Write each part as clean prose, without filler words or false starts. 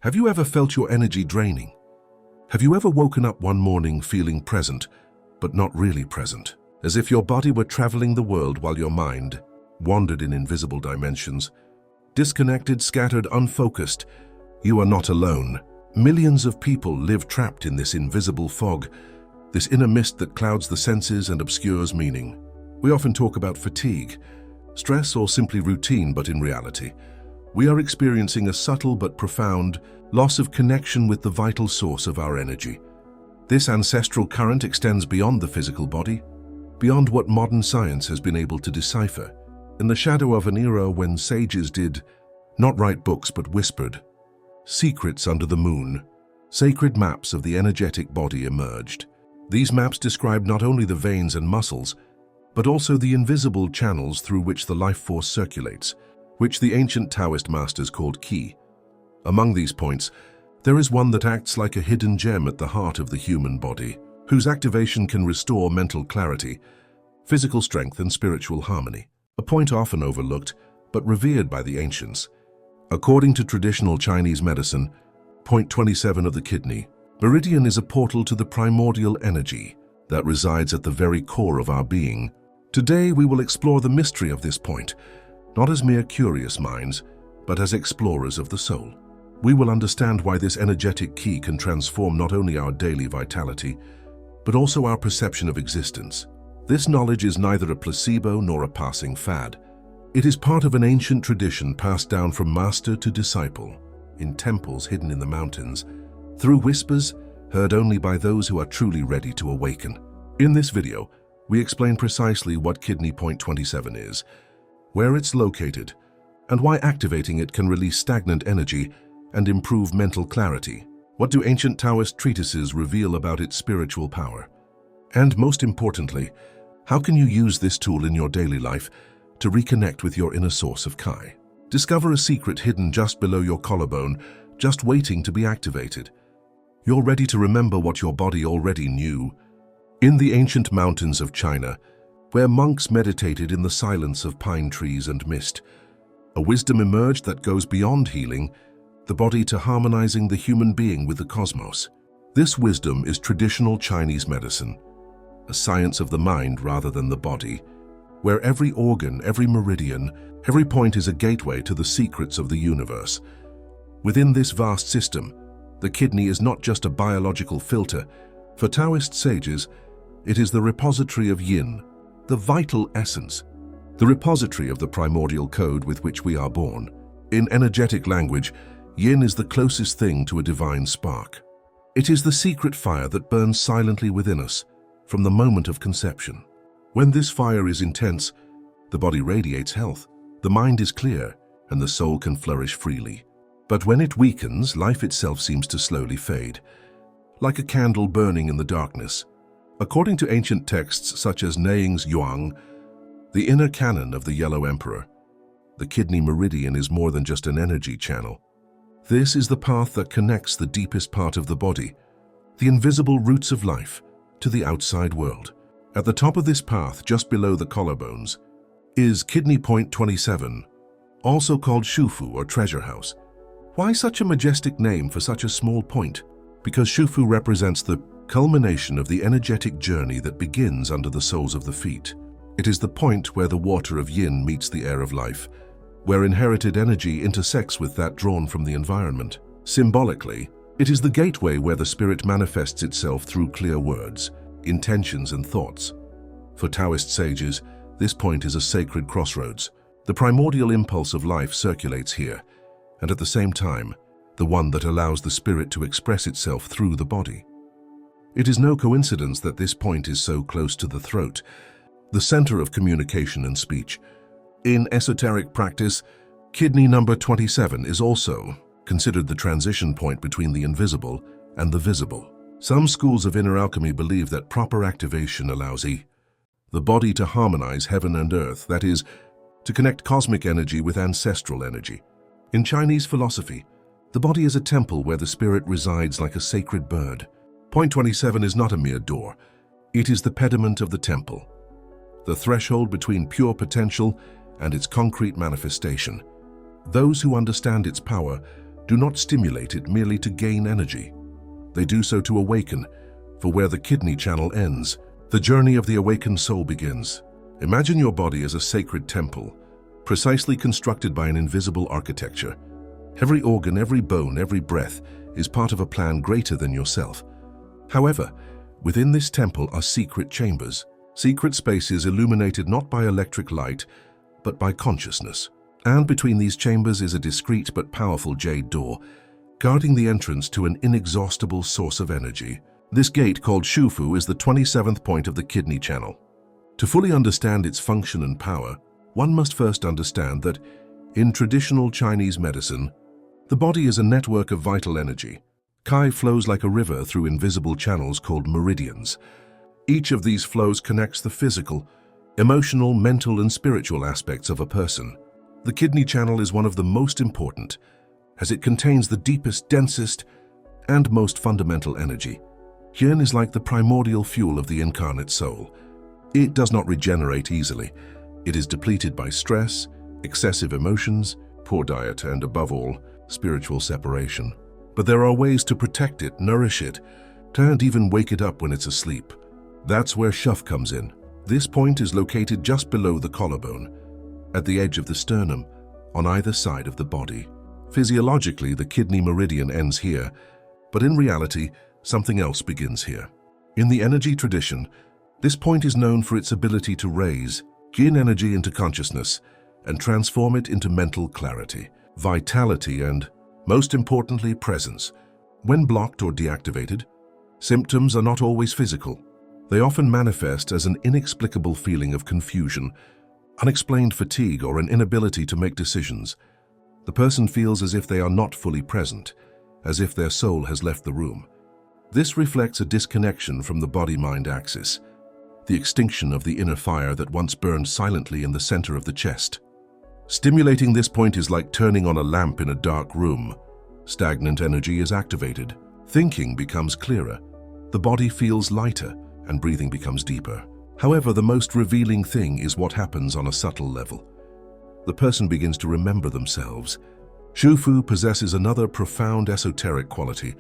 Have you ever felt your energy draining? Have you ever woken up one morning feeling present, but not really present? As if your body were traveling the world while your mind wandered in invisible dimensions. Disconnected, scattered, unfocused. You are not alone. Millions of people live trapped in this invisible fog, this inner mist that clouds the senses and obscures meaning. We often talk about fatigue, stress, or simply routine, but in reality, we are experiencing a subtle but profound loss of connection with the vital source of our energy. This ancestral current extends beyond the physical body, beyond what modern science has been able to decipher. In the shadow of an era when sages did not write books but whispered, secrets under the moon, sacred maps of the energetic body emerged. These maps described not only the veins and muscles, but also the invisible channels through which the life force circulates, which the ancient Taoist masters called qi. Among these points, there is one that acts like a hidden gem at the heart of the human body, whose activation can restore mental clarity, physical strength, and spiritual harmony. A point often overlooked, but revered by the ancients. According to traditional Chinese medicine, point 27 of the kidney, meridian is a portal to the primordial energy that resides at the very core of our being. Today we will explore the mystery of this point, not as mere curious minds, but as explorers of the soul. We will understand why this energetic key can transform not only our daily vitality, but also our perception of existence. This knowledge is neither a placebo nor a passing fad. It is part of an ancient tradition passed down from master to disciple, in temples hidden in the mountains, through whispers heard only by those who are truly ready to awaken. In this video, we explain precisely what kidney point 27 is, where it's located, and why activating it can release stagnant energy and improve mental clarity. What do ancient Taoist treatises reveal about its spiritual power? And most importantly, how can you use this tool in your daily life to reconnect with your inner source of Kai? Discover a secret hidden just below your collarbone, just waiting to be activated. You're ready to remember what your body already knew. In the ancient mountains of China, where monks meditated in the silence of pine trees and mist, a wisdom emerged that goes beyond healing the body to harmonizing the human being with the cosmos. This wisdom is traditional Chinese medicine, a science of the mind rather than the body, where every organ, every meridian, every point is a gateway to the secrets of the universe. Within this vast system, the kidney is not just a biological filter. For Taoist sages, it is the repository of yin, the vital essence, the repository of the primordial code with which we are born. In energetic language, yin is the closest thing to a divine spark. It is the secret fire that burns silently within us from the moment of conception. When this fire is intense, the body radiates health, the mind is clear, and the soul can flourish freely. But when it weakens, life itself seems to slowly fade, like a candle burning in the darkness. According to ancient texts such as Neing's Yuang, the inner canon of the Yellow Emperor, the kidney meridian is more than just an energy channel. This is the path that connects the deepest part of the body, the invisible roots of life, to the outside world. At the top of this path, just below the collarbones, is kidney point 27, also called Shufu or treasure house. Why such a majestic name for such a small point? Because Shufu represents the culmination of the energetic journey that begins under the soles of the feet. It is the point where the water of yin meets the air of life, where inherited energy intersects with that drawn from the environment. Symbolically, it is the gateway where the spirit manifests itself through clear words, intentions, and thoughts. For Taoist sages, this point is a sacred crossroads. The primordial impulse of life circulates here, and at the same time, the one that allows the spirit to express itself through the body. It is no coincidence that this point is so close to the throat, the center of communication and speech. In esoteric practice, kidney number 27 is also considered the transition point between the invisible and the visible. Some schools of inner alchemy believe that proper activation allows the body to harmonize heaven and earth, that is, to connect cosmic energy with ancestral energy. In Chinese philosophy, the body is a temple where the spirit resides like a sacred bird. Point 27 is not a mere door. It is the pediment of the temple, the threshold between pure potential and its concrete manifestation. Those who understand its power do not stimulate it merely to gain energy. They do so to awaken, for where the kidney channel ends, the journey of the awakened soul begins. Imagine your body as a sacred temple, precisely constructed by an invisible architecture. Every organ, every bone, every breath is part of a plan greater than yourself. However, within this temple are secret chambers, secret spaces illuminated not by electric light, but by consciousness. And between these chambers is a discreet but powerful jade door, guarding the entrance to an inexhaustible source of energy. This gate, called Shufu, is the 27th point of the kidney channel. To fully understand its function and power, one must first understand that, in traditional Chinese medicine, the body is a network of vital energy. Qi flows like a river through invisible channels called meridians. Each of these flows connects the physical, emotional, mental, and spiritual aspects of a person. The kidney channel is one of the most important, as it contains the deepest, densest, and most fundamental energy. Yin is like the primordial fuel of the incarnate soul. It does not regenerate easily. It is depleted by stress, excessive emotions, poor diet, and above all, spiritual separation. But there are ways to protect it, nourish it, and even wake it up when it's asleep. That's where Shuf comes in. This point is located just below the collarbone, at the edge of the sternum, on either side of the body. Physiologically, the kidney meridian ends here, but in reality, something else begins here. In the energy tradition, this point is known for its ability to raise yin energy into consciousness and transform it into mental clarity, vitality, and, most importantly, presence. When blocked or deactivated, symptoms are not always physical. They often manifest as an inexplicable feeling of confusion, unexplained fatigue, or an inability to make decisions. The person feels as if they are not fully present, as if their soul has left the room. This reflects a disconnection from the body-mind axis, the extinction of the inner fire that once burned silently in the center of the chest. Stimulating this point is like turning on a lamp in a dark room. Stagnant energy is activated. Thinking becomes clearer. The body feels lighter, and breathing becomes deeper. However, the most revealing thing is what happens on a subtle level. The person begins to remember themselves. Shufu possesses another profound esoteric quality.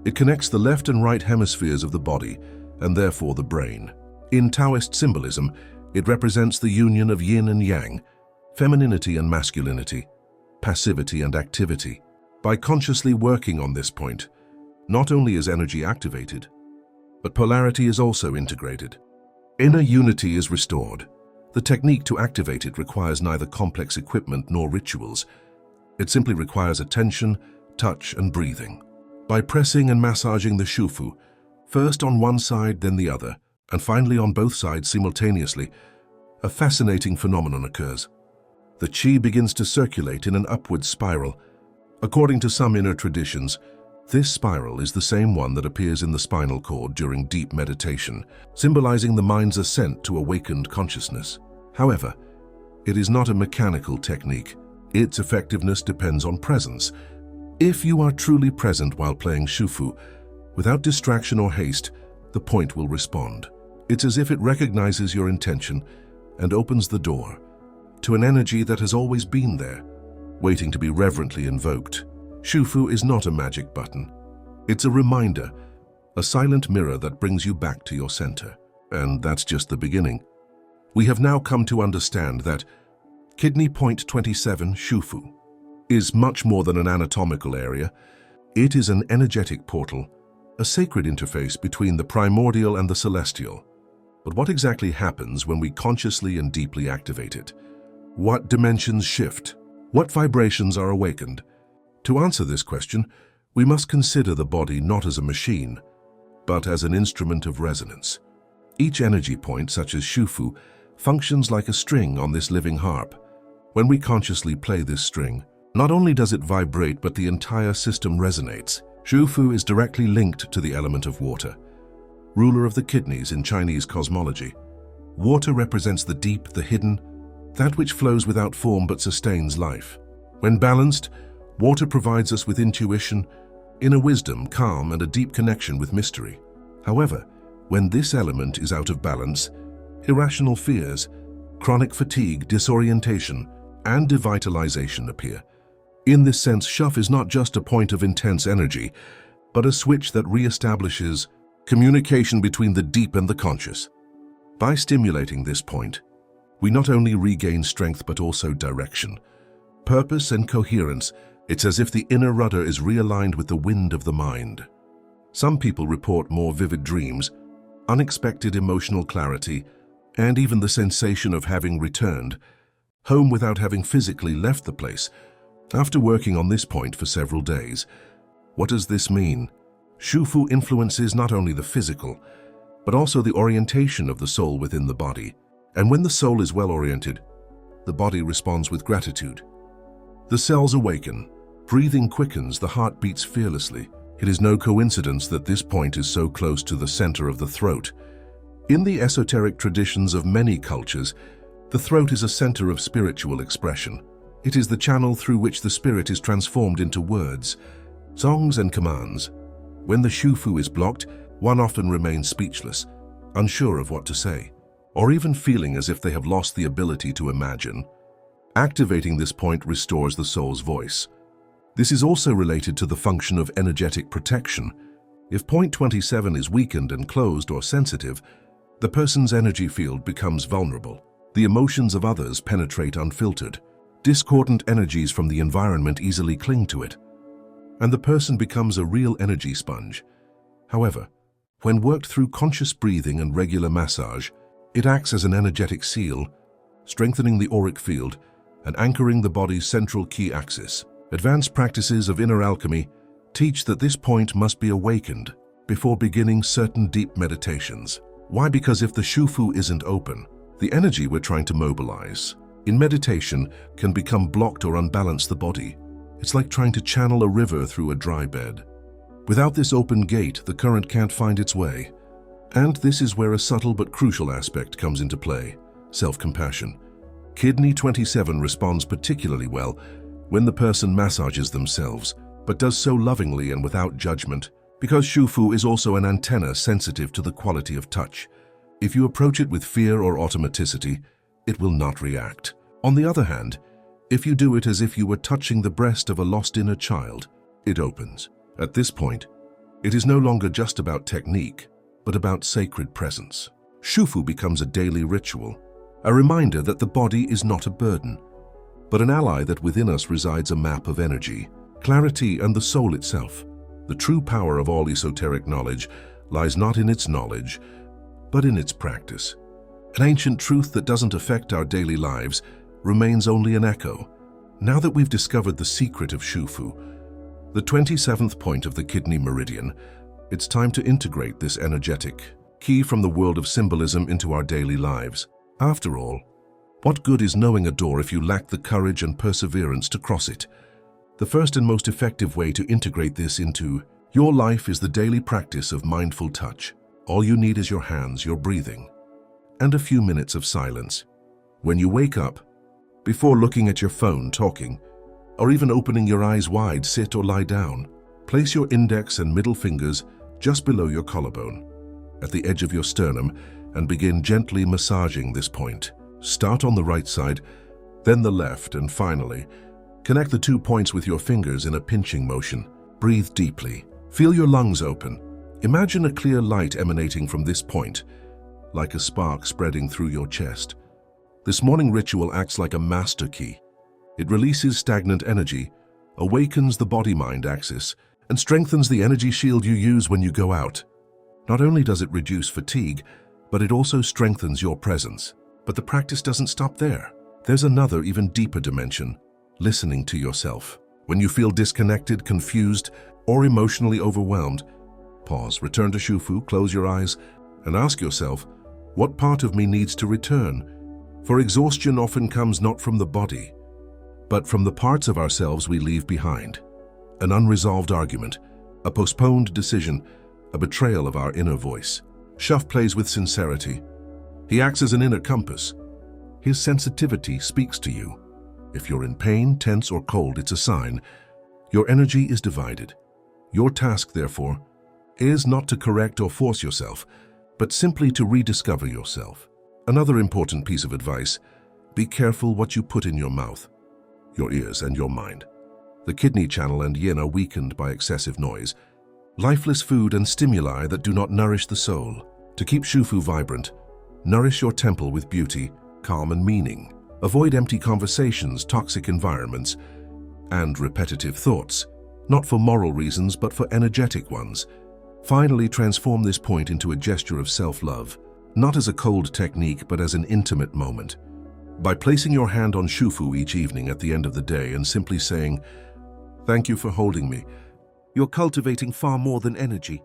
It connects the left and right hemispheres of the body, and therefore the brain. In Taoist symbolism, it represents the union of yin and yang, femininity and masculinity, passivity and activity. By consciously working on this point, not only is energy activated, but polarity is also integrated. Inner unity is restored. The technique to activate it requires neither complex equipment nor rituals. It simply requires attention, touch, and breathing. By pressing and massaging the Shufu, first on one side, then the other, and finally on both sides simultaneously, a fascinating phenomenon occurs. The qi begins to circulate in an upward spiral. According to some inner traditions, this spiral is the same one that appears in the spinal cord during deep meditation, symbolizing the mind's ascent to awakened consciousness. However, it is not a mechanical technique. Its effectiveness depends on presence. If you are truly present while playing Shufu, without distraction or haste, the point will respond. It's as if it recognizes your intention and opens the door to an energy that has always been there, waiting to be reverently invoked. Shufu is not a magic button. It's a reminder, a silent mirror that brings you back to your center. And that's just the beginning. We have now come to understand that Kidney Point 27, Shufu, is much more than an anatomical area. It is an energetic portal, a sacred interface between the primordial and the celestial. But what exactly happens when we consciously and deeply activate it? What dimensions shift? What vibrations are awakened? To answer this question, we must consider the body not as a machine, but as an instrument of resonance. Each energy point, such as Shufu, functions like a string on this living harp. When we consciously play this string, not only does it vibrate, but the entire system resonates. Shufu is directly linked to the element of water, ruler of the kidneys in Chinese cosmology. Water represents the deep, the hidden, that which flows without form but sustains life. When balanced, water provides us with intuition, inner wisdom, calm, and a deep connection with mystery. However, when this element is out of balance, irrational fears, chronic fatigue, disorientation, and devitalization appear. In this sense, Shuf is not just a point of intense energy, but a switch that re-establishes communication between the deep and the conscious. By stimulating this point, we not only regain strength but also direction, purpose and coherence. It's as if the inner rudder is realigned with the wind of the mind. Some people report more vivid dreams, unexpected emotional clarity, and even the sensation of having returned home without having physically left the place. After working on this point for several days, what does this mean? Shufu influences not only the physical, but also the orientation of the soul within the body. And when the soul is well oriented, the body responds with gratitude. The cells awaken, breathing quickens, the heart beats fearlessly. It is no coincidence that this point is so close to the center of the throat. In the esoteric traditions of many cultures, the throat is a center of spiritual expression. It is the channel through which the spirit is transformed into words, songs, and commands. When the Shufu is blocked, one often remains speechless, unsure of what to say, or even feeling as if they have lost the ability to imagine. Activating this point restores the soul's voice. This is also related to the function of energetic protection. If point 27 is weakened and closed or sensitive, the person's energy field becomes vulnerable. The emotions of others penetrate unfiltered. Discordant energies from the environment easily cling to it, and the person becomes a real energy sponge. However, when worked through conscious breathing and regular massage, it acts as an energetic seal, strengthening the auric field and anchoring the body's central key axis. Advanced practices of inner alchemy teach that this point must be awakened before beginning certain deep meditations. Why? Because if the Shufu isn't open, the energy we're trying to mobilize in meditation can become blocked or unbalance the body. It's like trying to channel a river through a dry bed. Without this open gate, the current can't find its way. And this is where a subtle but crucial aspect comes into play: self-compassion. Kidney 27 responds particularly well when the person massages themselves, but does so lovingly and without judgment, because Shufu is also an antenna sensitive to the quality of touch. If you approach it with fear or automaticity, it will not react. On the other hand, if you do it as if you were touching the breast of a lost inner child, it opens. At this point, it is no longer just about technique, but about sacred presence. Shufu becomes a daily ritual, a reminder that the body is not a burden, but an ally, that within us resides a map of energy, clarity, and the soul itself. The true power of all esoteric knowledge lies not in its knowledge, but in its practice. An ancient truth that doesn't affect our daily lives remains only an echo. Now that we've discovered the secret of Shufu, the 27th point of the kidney meridian, it's time to integrate this energetic key from the world of symbolism into our daily lives. After all, what good is knowing a door if you lack the courage and perseverance to cross it? The first and most effective way to integrate this into your life is the daily practice of mindful touch. All you need is your hands, your breathing, and a few minutes of silence. When you wake up, before looking at your phone, talking, or even opening your eyes wide, sit or lie down. Place your index and middle fingers just below your collarbone, at the edge of your sternum, and begin gently massaging this point. Start on the right side, then the left, and finally, connect the 2 points with your fingers in a pinching motion. Breathe deeply. Feel your lungs open. Imagine a clear light emanating from this point, like a spark spreading through your chest. This morning ritual acts like a master key. It releases stagnant energy, awakens the body-mind axis, and strengthens the energy shield you use when you go out. Not only does it reduce fatigue, but it also strengthens your presence. But the practice doesn't stop there. There's another, even deeper dimension: listening to yourself. When you feel disconnected, confused, or emotionally overwhelmed, pause, return to Shufu, close your eyes, and ask yourself, what part of me needs to return? For exhaustion often comes not from the body, but from the parts of ourselves we leave behind. An unresolved argument, a postponed decision, a betrayal of our inner voice. Shuf plays with sincerity. He acts as an inner compass. His sensitivity speaks to you. If you're in pain, tense, or cold, it's a sign. Your energy is divided. Your task, therefore, is not to correct or force yourself, but simply to rediscover yourself. Another important piece of advice: be careful what you put in your mouth, your ears, and your mind. The kidney channel and yin are weakened by excessive noise, lifeless food and stimuli that do not nourish the soul. To keep Shufu vibrant, nourish your temple with beauty, calm and meaning. Avoid empty conversations, toxic environments, and repetitive thoughts, not for moral reasons but for energetic ones. Finally, transform this point into a gesture of self-love, not as a cold technique but as an intimate moment. By placing your hand on Shufu each evening at the end of the day and simply saying, "Thank you for holding me," you're cultivating far more than energy.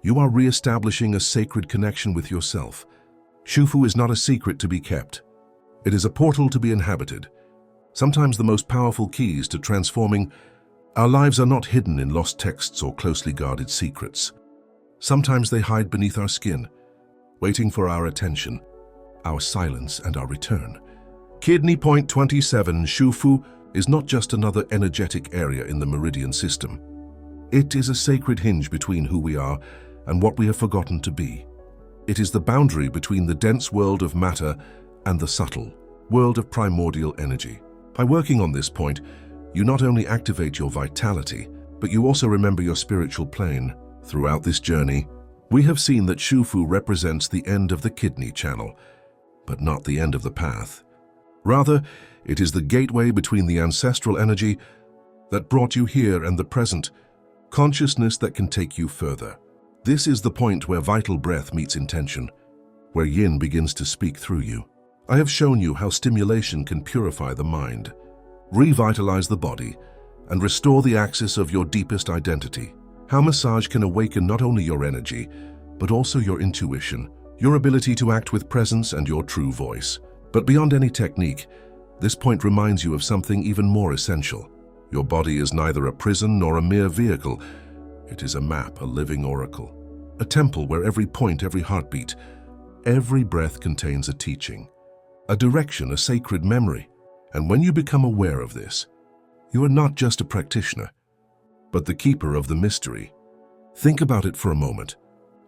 You are re-establishing a sacred connection with yourself. Shufu is not a secret to be kept. It is a portal to be inhabited. Sometimes the most powerful keys to transforming our lives are not hidden in lost texts or closely guarded secrets. Sometimes they hide beneath our skin, waiting for our attention, our silence, and our return. Kidney point 27, Shufu, is not just another energetic area in the meridian system. It is a sacred hinge between who we are and what we have forgotten to be. It is the boundary between the dense world of matter and the subtle world of primordial energy. By working on this point, you not only activate your vitality, but you also remember your spiritual plane. Throughout this journey, we have seen that Shufu represents the end of the kidney channel, but not the end of the path. Rather, it is the gateway between the ancestral energy that brought you here and the present consciousness that can take you further. This is the point where vital breath meets intention, where yin begins to speak through you. I have shown you how stimulation can purify the mind, revitalize the body, and restore the axis of your deepest identity. How massage can awaken not only your energy, but also your intuition, your ability to act with presence and your true voice. But beyond any technique, this point reminds you of something even more essential. Your body is neither a prison nor a mere vehicle. It is a map, a living oracle, a temple where every point, every heartbeat, every breath contains a teaching, a direction, a sacred memory. And when you become aware of this, you are not just a practitioner, but the keeper of the mystery. Think about it for a moment.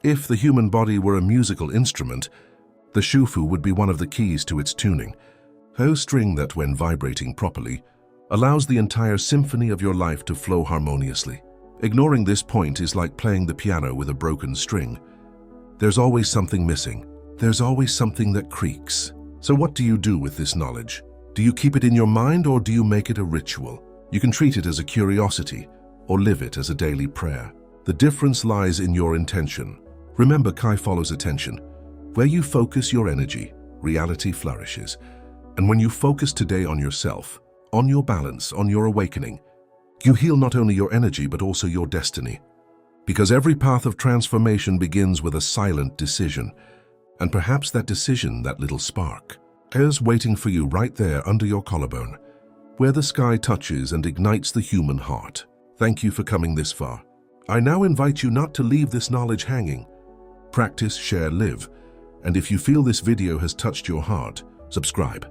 If the human body were a musical instrument, the Shufu would be one of the keys to its tuning, a string that, when vibrating properly, allows the entire symphony of your life to flow harmoniously. Ignoring this point is like playing the piano with a broken string. There's always something missing. There's always something that creaks. So what do you do with this knowledge? Do you keep it in your mind or do you make it a ritual? You can treat it as a curiosity or live it as a daily prayer. The difference lies in your intention. Remember, Kai follows attention. Where you focus your energy, reality flourishes. And when you focus today on yourself, on your balance, on your awakening, you heal not only your energy but also your destiny. Because every path of transformation begins with a silent decision. And perhaps that decision, that little spark, is waiting for you right there under your collarbone, where the sky touches and ignites the human heart. Thank you for coming this far. I now invite you not to leave this knowledge hanging. Practice, share, live. And if you feel this video has touched your heart, subscribe.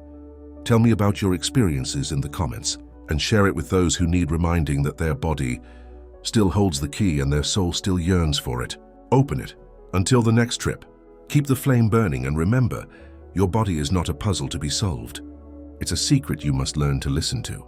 Tell me about your experiences in the comments and share it with those who need reminding that their body still holds the key and their soul still yearns for it. Open it. Until the next trip, keep the flame burning and remember, your body is not a puzzle to be solved. It's a secret you must learn to listen to.